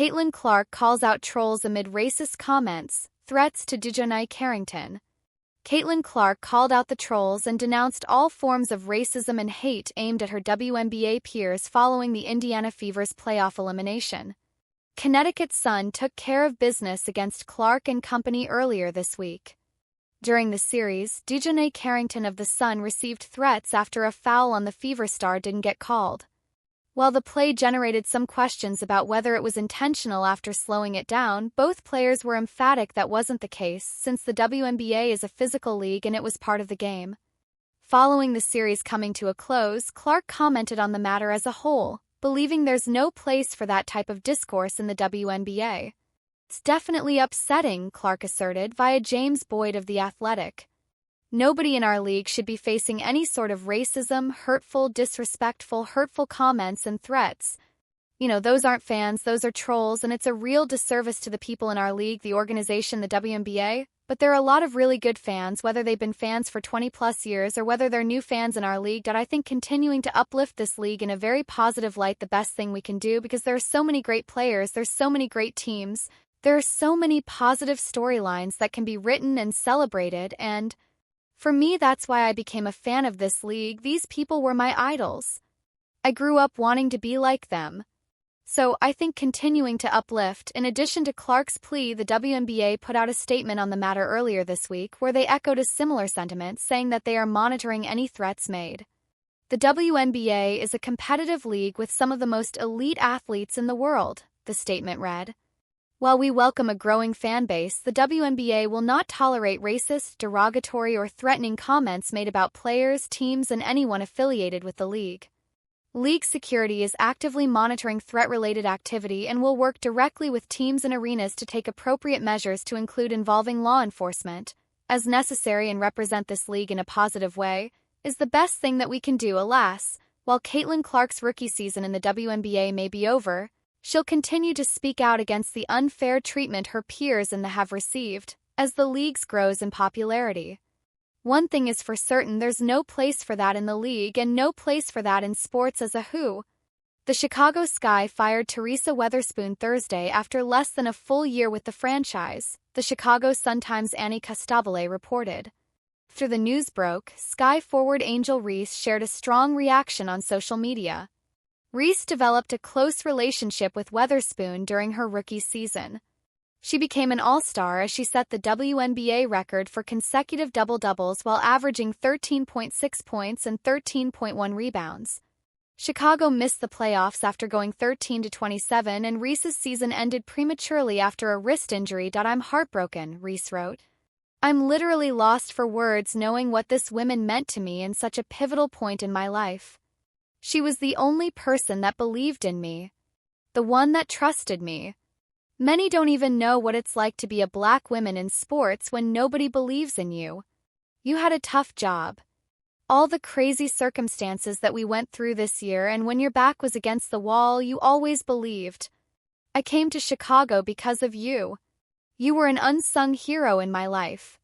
Caitlin Clark calls out trolls amid racist comments, threats to DiJonai Carrington. Caitlin Clark called out the trolls and denounced all forms of racism and hate aimed at her WNBA peers following the Indiana Fever's playoff elimination. Connecticut's Sun took care of business against Clark and company earlier this week. During the series, DiJonai Carrington of the Sun received threats after a foul on the Fever star didn't get called. While the play generated some questions about whether it was intentional after slowing it down, both players were emphatic that wasn't the case since the WNBA is a physical league and it was part of the game. Following the series coming to a close, Clark commented on the matter as a whole, believing there's no place for that type of discourse in the WNBA. "It's definitely upsetting," Clark asserted via James Boyd of The Athletic. "Nobody in our league should be facing any sort of racism, disrespectful, hurtful comments and threats. Those aren't fans, those are trolls, and it's a real disservice to the people in our league, the organization, the WNBA. But there are a lot of really good fans, whether they've been fans for 20-plus years or whether they're new fans in our league, that I think continuing to uplift this league in a very positive light the best thing we can do because there are so many great players, there's so many great teams, there are so many positive storylines that can be written and celebrated, and for me, that's why I became a fan of this league. These people were my idols. I grew up wanting to be like them. So I think continuing to uplift." In addition to Clark's plea, the WNBA put out a statement on the matter earlier this week where they echoed a similar sentiment, saying that they are monitoring any threats made. "The WNBA is a competitive league with some of the most elite athletes in the world," the statement read. "While we welcome a growing fan base, the WNBA will not tolerate racist, derogatory, or threatening comments made about players, teams, and anyone affiliated with the league. League security is actively monitoring threat-related activity and will work directly with teams and arenas to take appropriate measures to include involving law enforcement, as necessary, and represent this league in a positive way, is the best thing that we can do." Alas, while Caitlin Clark's rookie season in the WNBA may be over, she'll continue to speak out against the unfair treatment her peers in the have received, as the league grows in popularity. One thing is for certain, there's no place for that in the league and no place for that in sports as a whole. The Chicago Sky fired Teresa Weatherspoon Thursday after less than a full year with the franchise, the Chicago Sun-Times' Annie Costabile reported. After the news broke, Sky forward Angel Reese shared a strong reaction on social media. Reese developed a close relationship with Weatherspoon during her rookie season. She became an all-star as she set the WNBA record for consecutive double-doubles while averaging 13.6 points and 13.1 rebounds. Chicago missed the playoffs after going 13-27, and Reese's season ended prematurely after a wrist injury. "I'm heartbroken," Reese wrote. "I'm literally lost for words knowing what this woman meant to me in such a pivotal point in my life. She was the only person that believed in me. The one that trusted me. Many don't even know what it's like to be a black woman in sports when nobody believes in you. You had a tough job. All the crazy circumstances that we went through this year, and when your back was against the wall, you always believed. I came to Chicago because of you. You were an unsung hero in my life.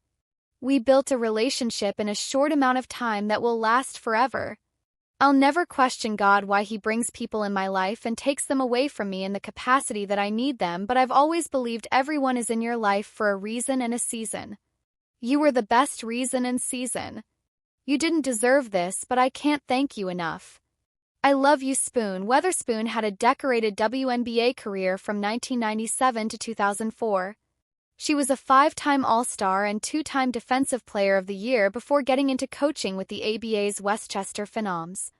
We built a relationship in a short amount of time that will last forever. I'll never question God why He brings people in my life and takes them away from me in the capacity that I need them, but I've always believed everyone is in your life for a reason and a season. You were the best reason and season. You didn't deserve this, but I can't thank you enough. I love you, Spoon." Weatherspoon had a decorated WNBA career from 1997 to 2004. She was a 5-time All-Star and 2-time Defensive Player of the Year before getting into coaching with the ABA's Westchester Phenoms.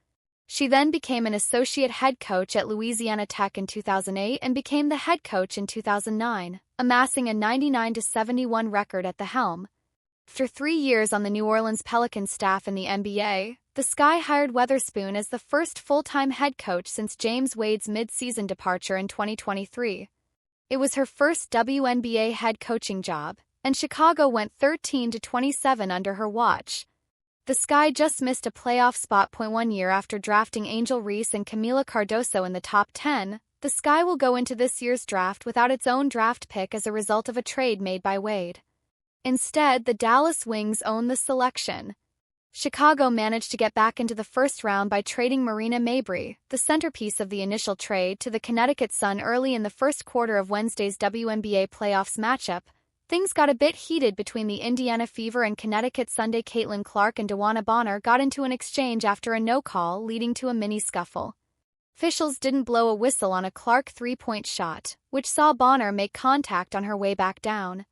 She then became an associate head coach at Louisiana Tech in 2008 and became the head coach in 2009, amassing a 99-71 record at the helm. After 3 years on the New Orleans Pelicans staff in the NBA, the Sky hired Weatherspoon as the first full-time head coach since James Wade's mid-season departure in 2023. It was her first WNBA head coaching job, and Chicago went 13-27 under her watch. The Sky just missed a playoff spot. 1 year after drafting Angel Reese and Camila Cardoso in the top 10, the Sky will go into this year's draft without its own draft pick as a result of a trade made by Wade. Instead, the Dallas Wings own the selection. Chicago managed to get back into the first round by trading Marina Mabrey, the centerpiece of the initial trade, to the Connecticut Sun early in the first quarter of Wednesday's WNBA playoffs matchup. Things got a bit heated between the Indiana Fever and Connecticut Sunday. Caitlin Clark and DeWanna Bonner got into an exchange after a no-call, leading to a mini-scuffle. Officials didn't blow a whistle on a Clark three-point shot, which saw Bonner make contact on her way back down.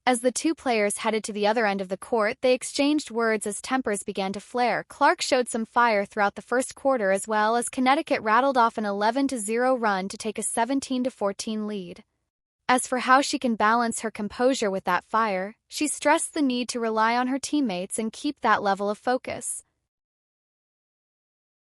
As the two players headed to the other end of the court, they exchanged words as tempers began to flare. Clark showed some fire throughout the first quarter as well as Connecticut rattled off an 11-0 run to take a 17-14 lead. As for how she can balance her composure with that fire, she stressed the need to rely on her teammates and keep that level of focus.